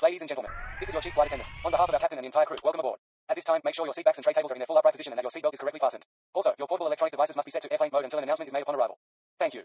Ladies and gentlemen, this is your chief flight attendant. On behalf of our captain and the entire crew, welcome aboard. At this time, make sure your seat backs and tray tables are in their full upright position and that your seatbelt is correctly fastened. Also, your portable electronic devices must be set to airplane mode until an announcement is made upon arrival. Thank you.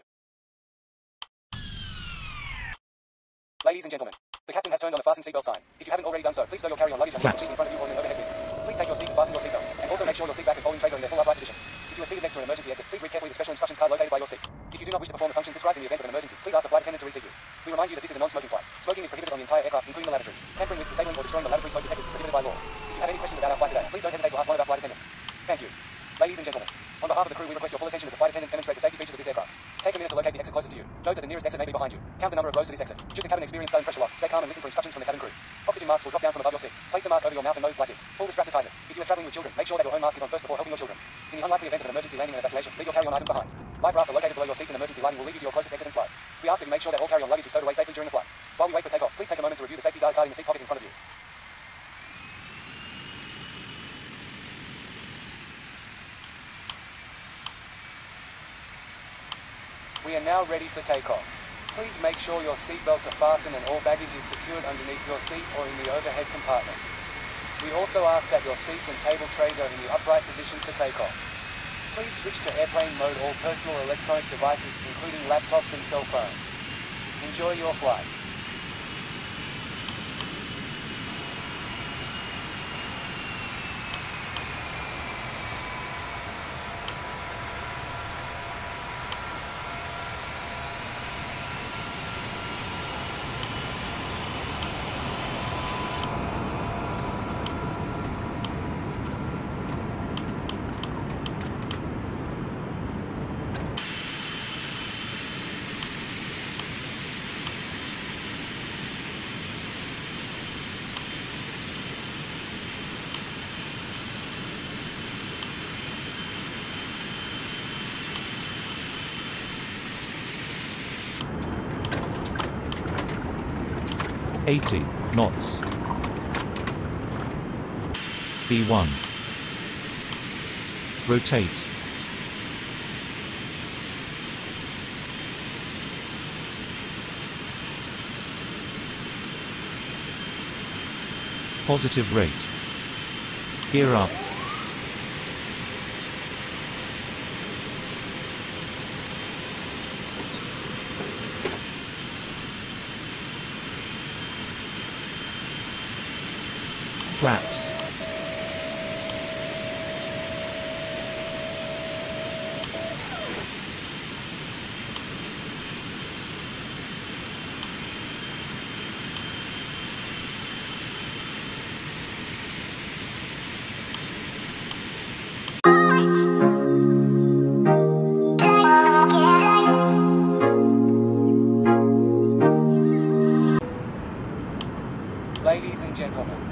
Ladies and gentlemen, the captain has turned on the fasten seatbelt sign. If you haven't already done so, please stow your carry-on luggage and leave the seat in front of you or in an overhead bin. Please take your seat and fasten your seatbelt. And also make sure your seat back and folding trays are in their full upright position. If you are seated next to an emergency exit, please read carefully the special instructions card located by your seat. If you do not wish to perform the functions described in the event of an emergency, please ask the flight attendant to reseat you. We remind you that this is a non-smoking flight. Smoking is prohibited on the entire aircraft, including the lavatories. Tampering with, disabling, or destroying the lavatory smoke detectors is prohibited by law. If you have any questions about our flight today, please don't hesitate to ask one of our flight attendants. Thank you. Ladies and gentlemen, on behalf of the crew, we request your full attention as the flight attendants demonstrate the safety features of this aircraft. Take a minute to locate the exit closest to you. Note that the nearest exit may be behind you. Count the number of rows to this exit. Should the cabin experience sudden pressure loss, stay calm and listen for instructions from the cabin crew. Oxygen masks will drop down from above your seat. Place the mask over your mouth and nose like this. Pull the strap to tighten it. If you are traveling with children, make sure that your own mask is on first before helping your children. In the unlikely event of an emergency landing and evacuation, leave your carry-on items behind. Life rafts are located below your seats and emergency lighting will lead you to your closest exit and slide. We ask that you make sure that all carry-on luggage is stowed away safely during the flight. While we wait for takeoff, please take a moment to review the safety guard card in the seat pocket in front of you. We are now ready for takeoff. Please make sure your seatbelts are fastened and all baggage is secured underneath your seat or in the overhead compartments. We also ask that your seats and table trays are in the upright position for takeoff. Please switch to airplane mode all personal electronic devices, including laptops and cell phones. Enjoy your flight. knots. B1. Rotate. Positive rate. Gear up. Flaps. Ladies and gentlemen,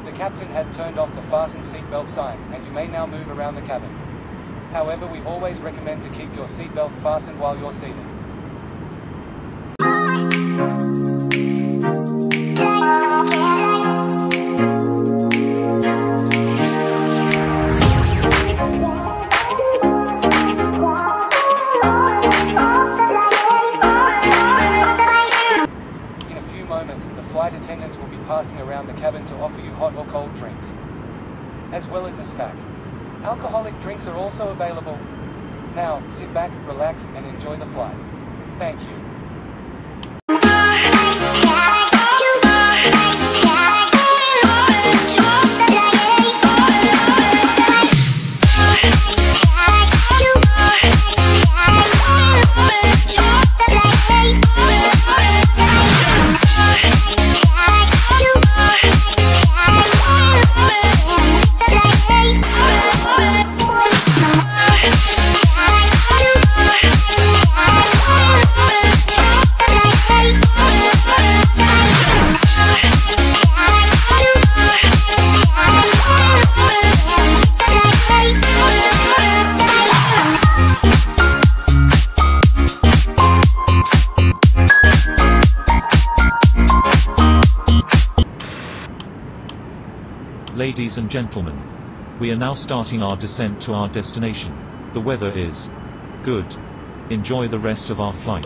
the captain has turned off the fasten seatbelt sign, and you may now move around the cabin. However, we always recommend to keep your seatbelt fastened while you're seated. The flight attendants will be passing around the cabin to offer you hot or cold drinks, as well as a snack. Alcoholic drinks are also available. Now, sit back, relax, and enjoy the flight. Thank you. Ladies and gentlemen, we are now starting our descent to our destination. The weather is good. Enjoy the rest of our flight.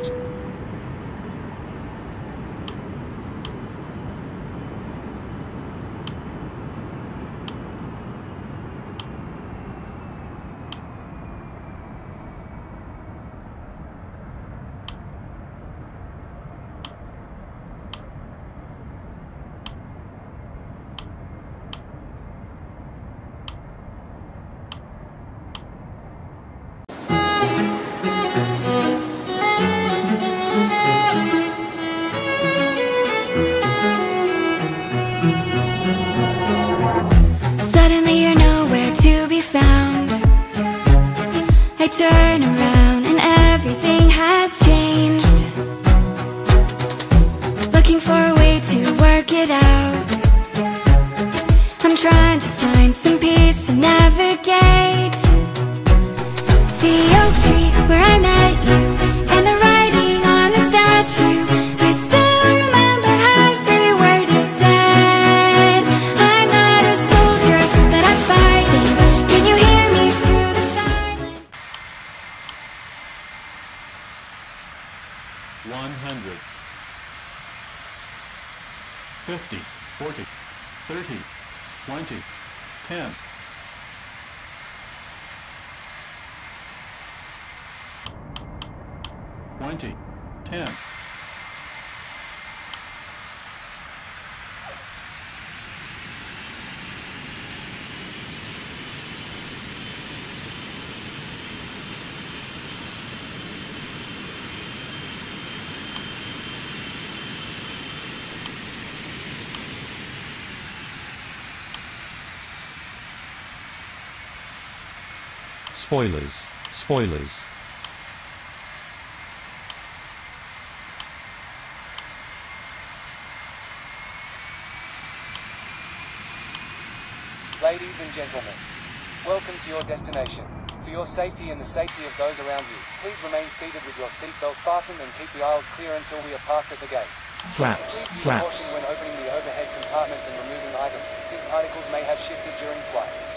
100, 50, 40, 30, 20, 10. Twenty, 10. Spoilers. Spoilers. Ladies and gentlemen, welcome to your destination. For your safety and the safety of those around you, please remain seated with your seatbelt fastened and keep the aisles clear until we are parked at the gate. Flaps. Please use Flaps. caution when opening the overhead compartments and removing items, since articles may have shifted during flight.